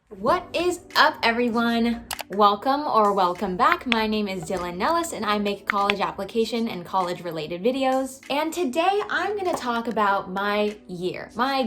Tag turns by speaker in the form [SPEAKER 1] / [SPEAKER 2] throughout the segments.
[SPEAKER 1] What is up, everyone? Welcome back. My name is Dylan Nellis and I make college application and college related videos. And today I'm going to talk about my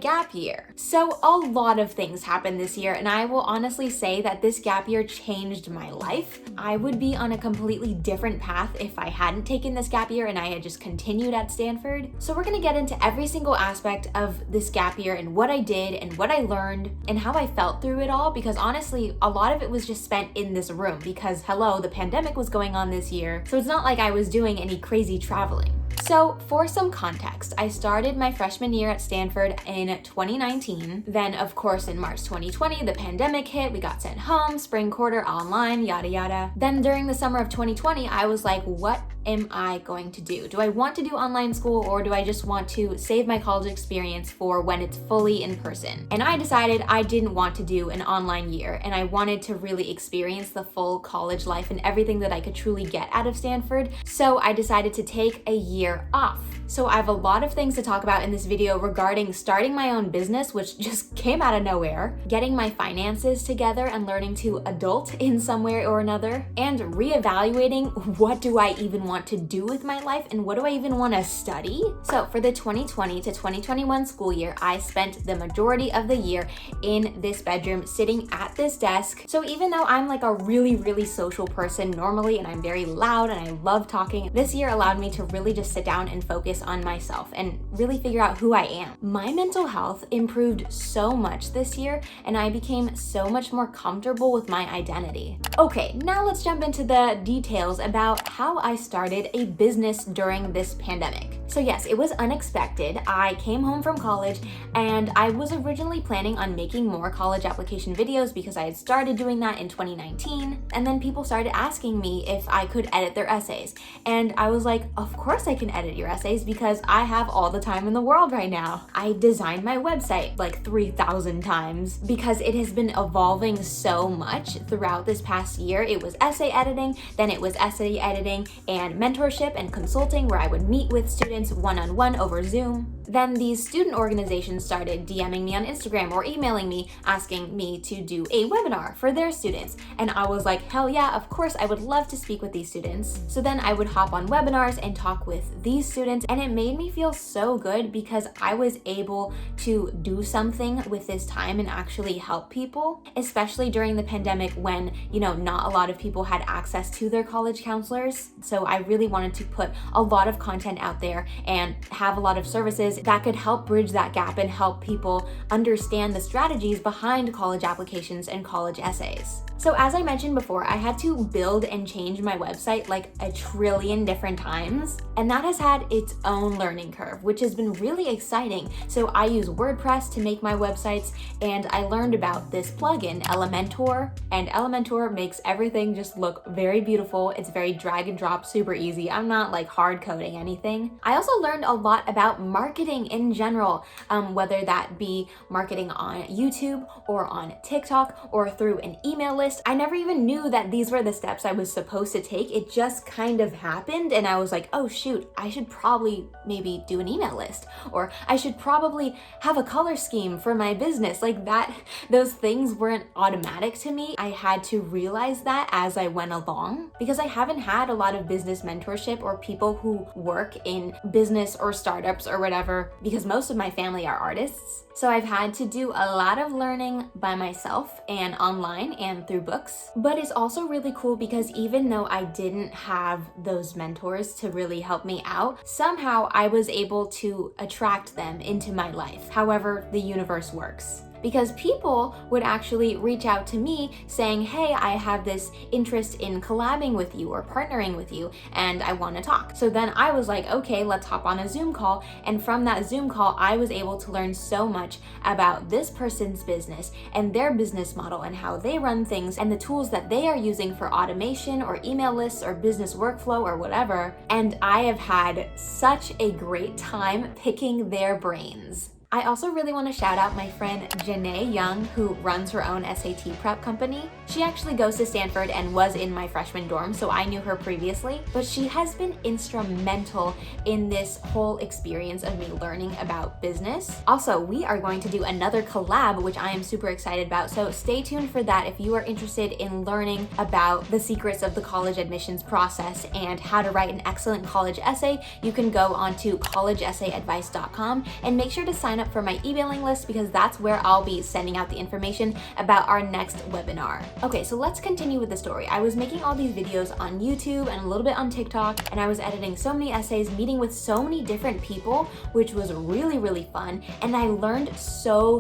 [SPEAKER 1] gap year. So a lot of things happened this year and I will honestly say that this gap year changed my life. I would be on a completely different path if I hadn't taken this gap year and I had just continued at Stanford. So we're going to get into every single aspect of this gap year and what I did and what I learned and how I felt through it all, because honestly, a lot of it was just spent in this room because the pandemic was going on this year. So it's not like I was doing any crazy traveling. So for some context, I started my freshman year at Stanford in 2019. Then of course in March 2020, the pandemic hit, we got sent home, spring quarter online, yada yada. Then during the summer of 2020, I was like, what am I going to do? Do I want to do online school or do I just want to save my college experience for when it's fully in person? And I decided I didn't want to do an online year and I wanted to really experience the full college life and everything that I could truly get out of Stanford. So I decided to take a year off. So I have a lot of things to talk about in this video regarding starting my own business, which just came out of nowhere, getting my finances together and learning to adult in some way or another, and reevaluating what do I even want to do with my life and what do I even want to study. So for the 2020 to 2021 school year, I spent the majority of the year in this bedroom sitting at this desk. So even though I'm like a really social person normally and I'm very loud and I love talking, this year allowed me to really just sit down and focus on myself and really figure out who I am. My mental health improved so much this year and I became so much more comfortable with my identity. Okay, now let's jump into the details about how I started a business during this pandemic. So yes, it was unexpected. I came home from college and I was originally planning on making more college application videos because I had started doing that in 2019. And then people started asking me if I could edit their essays. And I was like, of course I can edit your essays because I have all the time in the world right now. I designed my website like 3,000 times because it has been evolving so much throughout this past year. It was essay editing, then it was essay editing and mentorship and consulting where I would meet with students one-on-one over Zoom. Then these student organizations started DMing me on Instagram or emailing me asking me to do a webinar for their students. And I was like, hell yeah, of course, I would love to speak with these students. So then I would hop on webinars and talk with these students, and it made me feel so good because I was able to do something with this time and actually help people, especially during the pandemic when, not a lot of people had access to their college counselors. So I really wanted to put a lot of content out there and have a lot of services that could help bridge that gap and help people understand the strategies behind college applications and college essays. So as I mentioned before, I had to build and change my website like a trillion different times, and that has had its own learning curve, which has been really exciting. So I use WordPress to make my websites, and I learned about this plugin, Elementor, and Elementor makes everything just look very beautiful. It's very drag and drop, super easy. I'm not like hard coding anything. I also learned a lot about marketing in general, whether that be marketing on YouTube or on TikTok or through an email list. I never even knew that these were the steps I was supposed to take. It just kind of happened and I was like, oh shoot, I should probably maybe do an email list, or I should probably have a color scheme for my business. Like that, those things weren't automatic to me. I had to realize that as I went along because I haven't had a lot of business mentorship or people who work in business or startups or whatever, because most of my family are artists. So I've had to do a lot of learning by myself and online and through books. But it's also really cool because even though I didn't have those mentors to really help me out, somehow I was able to attract them into my life, however the universe works. Because people would actually reach out to me saying, hey, I have this interest in collabing with you or partnering with you and I want to talk. So then I was like, okay, let's hop on a Zoom call. And from that Zoom call, I was able to learn so much about this person's business and their business model and how they run things and the tools that they are using for automation or email lists or business workflow or whatever. And I have had such a great time picking their brains. I also really want to shout out my friend Janae Young, who runs her own SAT prep company. She actually goes to Stanford and was in my freshman dorm, so I knew her previously, but she has been instrumental in this whole experience of me learning about business. Also, we are going to do another collab, which I am super excited about, so stay tuned for that if you are interested in learning about the secrets of the college admissions process and how to write an excellent college essay. You can go onto collegeessayadvice.com and make sure to sign up for my emailing list, because that's where I'll be sending out the information about our next webinar. Okay, so let's continue with the story. I was making all these videos on YouTube and a little bit on TikTok, and I was editing so many essays, meeting with so many different people, which was really, really fun. And I learned so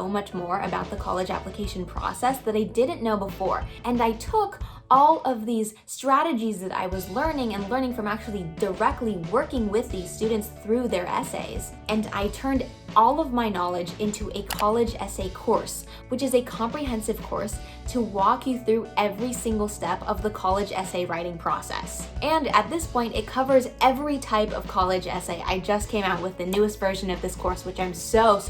[SPEAKER 1] much more about the college application process that I didn't know before. And I took all of these strategies that I was learning from actually directly working with these students through their essays, and I turned all of my knowledge into a college essay course, which is a comprehensive course to walk you through every single step of the college essay writing process. And at this point, it covers every type of college essay. I just came out with the newest version of this course, which I'm so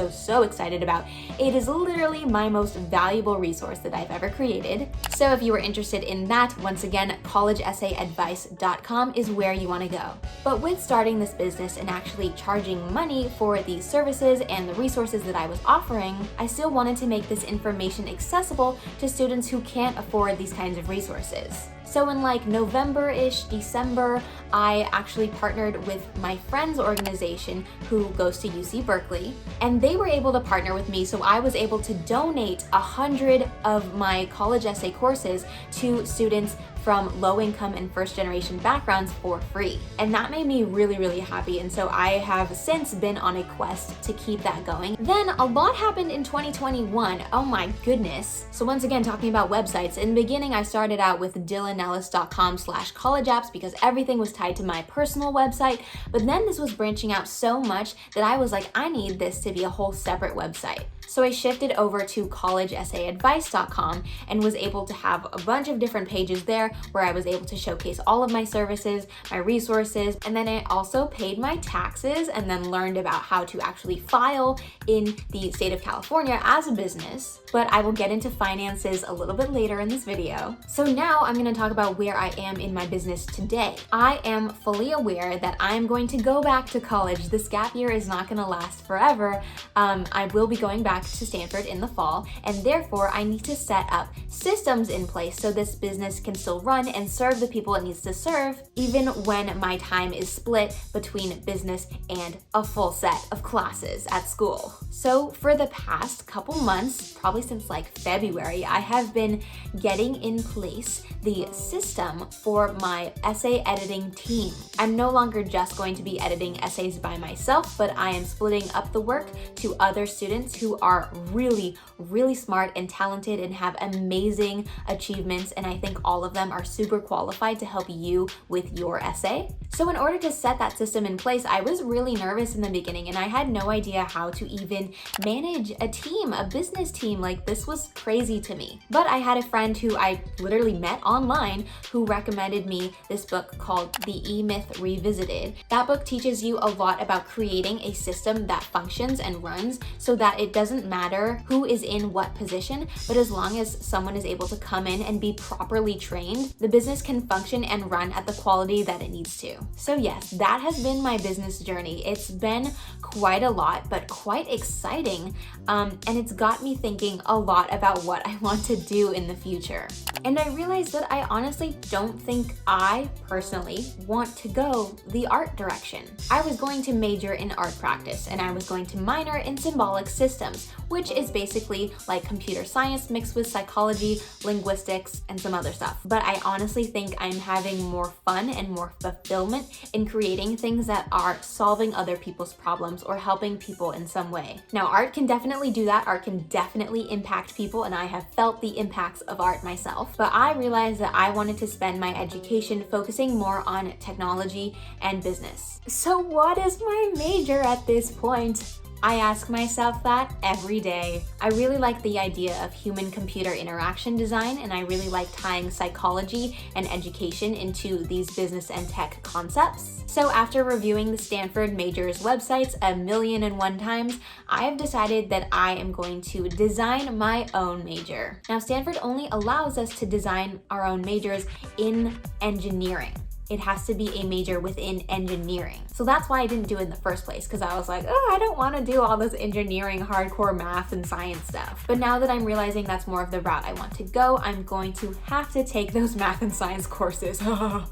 [SPEAKER 1] excited about. It is literally my most valuable resource that I've ever created. So if you are interested in that, once again, collegeessayadvice.com is where you want to go. But with starting this business and actually charging money for these services and the resources that I was offering, I still wanted to make this information accessible to students who can't afford these kinds of resources. So in like November-ish, December, I actually partnered with my friend's organization who goes to UC Berkeley, and they were able to partner with me, so I was able to donate 100 of my college essay courses to students from low-income and first-generation backgrounds for free. And that made me really happy, and so I have since been on a quest to keep that going. Then a lot happened in 2021, oh my goodness. So once again, talking about websites, in the beginning I started out with dylannellis.com/collegeapps because everything was tied to my personal website, but then this was branching out so much that I was like, I need this to be a whole separate website. So I shifted over to collegeessayadvice.com and was able to have a bunch of different pages there where I was able to showcase all of my services, my resources, and then I also paid my taxes and then learned about how to actually file in the state of California as a business. But I will get into finances a little bit later in this video. So now I'm going to talk about where I am in my business today. I am fully aware that I'm going to go back to college. This gap year is not going to last forever. I will be going back to Stanford in the fall, and therefore I need to set up systems in place so this business can still run and serve the people it needs to serve, even when my time is split between business and a full set of classes at school. So for the past couple months, probably since like February, I have been getting in place the system for my essay editing team. I'm no longer just going to be editing essays by myself, but I am splitting up the work to other students who are really smart and talented and have amazing achievements, and I think all of them are super qualified to help you with your essay. So in order to set that system in place, I was really nervous in the beginning, and I had no idea how to even manage a team, a business team. Like, this was crazy to me. But I had a friend who I literally met online who recommended me this book called The E-Myth Revisited. That book teaches you a lot about creating a system that functions and runs so that it doesn't matter who is in what position, but as long as someone is able to come in and be properly trained, the business can function and run at the quality that it needs to. So yes, that has been my business journey. It's been quite a lot, but quite exciting. And it's got me thinking a lot about what I want to do in the future. And I realized that I honestly don't think I personally want to go the art direction. I was going to major in art practice, and I was going to minor in symbolic systems, which is basically like computer science mixed with psychology, linguistics, and some other stuff. But I honestly think I'm having more fun and more fulfillment in creating things that are solving other people's problems or helping people in some way. Now, art can definitely do that. Art can definitely impact people, and I have felt the impacts of art myself. But I realized that I wanted to spend my education focusing more on technology and business. So what is my major at this point? I ask myself that every day. I really like the idea of human-computer interaction design, and I really like tying psychology and education into these business and tech concepts. So after reviewing the Stanford majors websites 1,000,001 times, I have decided that I am going to design my own major. Now, Stanford only allows us to design our own majors in engineering. It has to be a major within engineering. So that's why I didn't do it in the first place, because I was like, oh, I don't want to do all this engineering, hardcore math and science stuff. But now that I'm realizing that's more of the route I want to go, I'm going to have to take those math and science courses.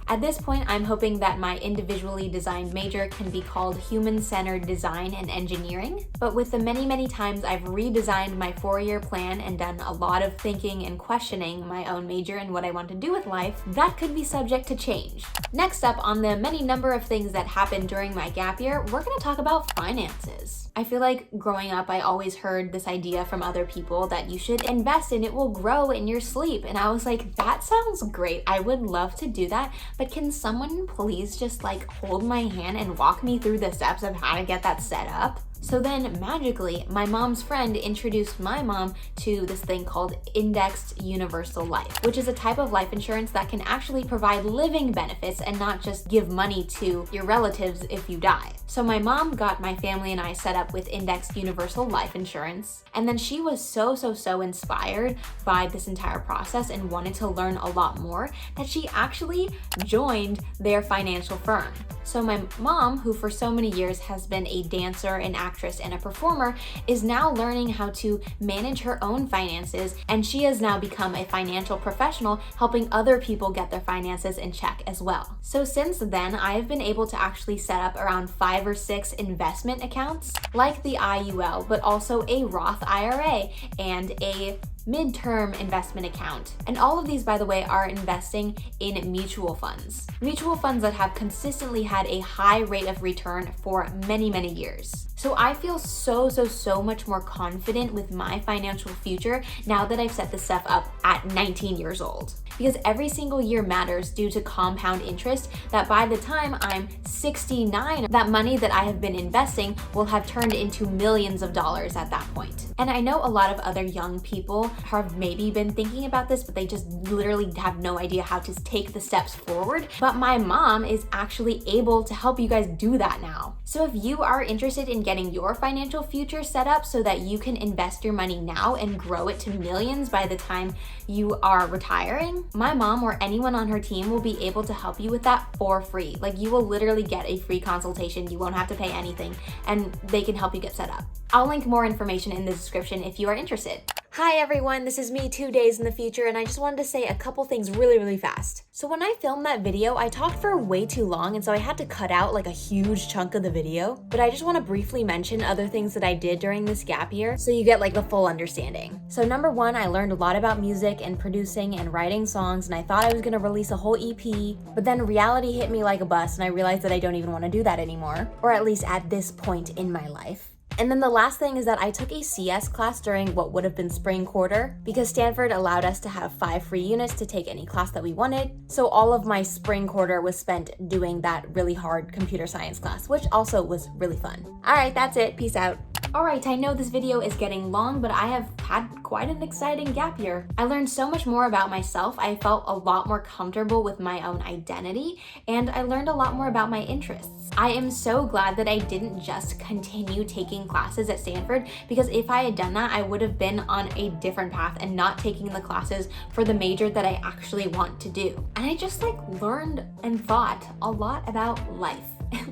[SPEAKER 1] At this point, I'm hoping that my individually designed major can be called Human-Centered Design and Engineering. But with the many, many times I've redesigned my 4-year plan and done a lot of thinking and questioning my own major and what I want to do with life, that could be subject to change. Next up on the many number of things that happened during my gap year, we're gonna talk about finances. I feel like growing up, I always heard this idea from other people that you should invest and it will grow in your sleep. And I was like, that sounds great. I would love to do that. But can someone please just like hold my hand and walk me through the steps of how to get that set up? So then magically, my mom's friend introduced my mom to this thing called Indexed Universal Life, which is a type of life insurance that can actually provide living benefits and not just give money to your relatives if you die. So my mom got my family and I set up with Indexed Universal Life Insurance. And then she was so inspired by this entire process and wanted to learn a lot more that she actually joined their financial firm. So my mom, who for so many years has been a dancer, an actress, and a performer, is now learning how to manage her own finances, and she has now become a financial professional helping other people get their finances in check as well. So since then, I have been able to actually set up around 5 or 6 investment accounts, like the IUL, but also a Roth IRA and a midterm investment account. And all of these, by the way, are investing in mutual funds. Mutual funds that have consistently had a high rate of return for many, many years. So I feel so much more confident with my financial future now that I've set this stuff up at 19 years old. Because every single year matters due to compound interest, that by the time I'm 69, that money that I have been investing will have turned into millions of dollars at that point. And I know a lot of other young people have maybe been thinking about this, but they just literally have no idea how to take the steps forward. But my mom is actually able to help you guys do that now. So if you are interested in getting your financial future set up so that you can invest your money now and grow it to millions by the time you are retiring, my mom or anyone on her team will be able to help you with that for free. Like, you will literally get a free consultation. You won't have to pay anything, and they can help you get set up. I'll link more information in the description if you are interested. Hi everyone, this is me 2 days in the future, and I just wanted to say a couple things really fast. So when I filmed that video, I talked for way too long, and so I had to cut out like a huge chunk of the video. But I just want to briefly mention other things that I did during this gap year so you get like the full understanding. So number one, I learned a lot about music and producing and writing songs, and I thought I was gonna release a whole EP, but then reality hit me like a bus, and I realized that I don't even want to do that anymore, or at least at this point in my life. And then the last thing is that I took a CS class during what would have been spring quarter because Stanford allowed us to have 5 free units to take any class that we wanted. So all of my spring quarter was spent doing that really hard computer science class, which also was really fun. All right, that's it. Peace out. Alright, I know this video is getting long, but I have had quite an exciting gap year. I learned so much more about myself, I felt a lot more comfortable with my own identity, and I learned a lot more about my interests. I am so glad that I didn't just continue taking classes at Stanford, because if I had done that, I would have been on a different path and not taking the classes for the major that I actually want to do. And I just learned and thought a lot about life.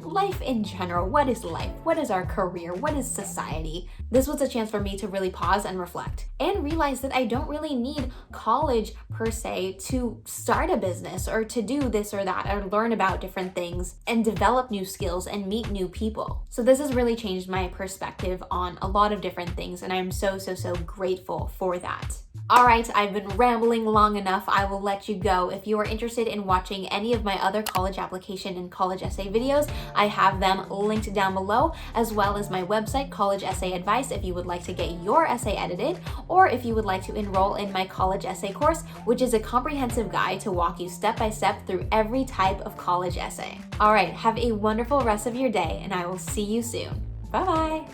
[SPEAKER 1] Life in general. What is life? What is our career? What is society? This was a chance for me to really pause and reflect and realize that I don't really need college per se to start a business or to do this or that or learn about different things and develop new skills and meet new people. So this has really changed my perspective on a lot of different things, and I'm so grateful for that. All right, I've been rambling long enough. I will let you go. If you are interested in watching any of my other college application and college essay videos, I have them linked down below, as well as my website, College Essay Advice, if you would like to get your essay edited, or if you would like to enroll in my college essay course, which is a comprehensive guide to walk you step by step through every type of college essay. All right, have a wonderful rest of your day, and I will see you soon. Bye-bye.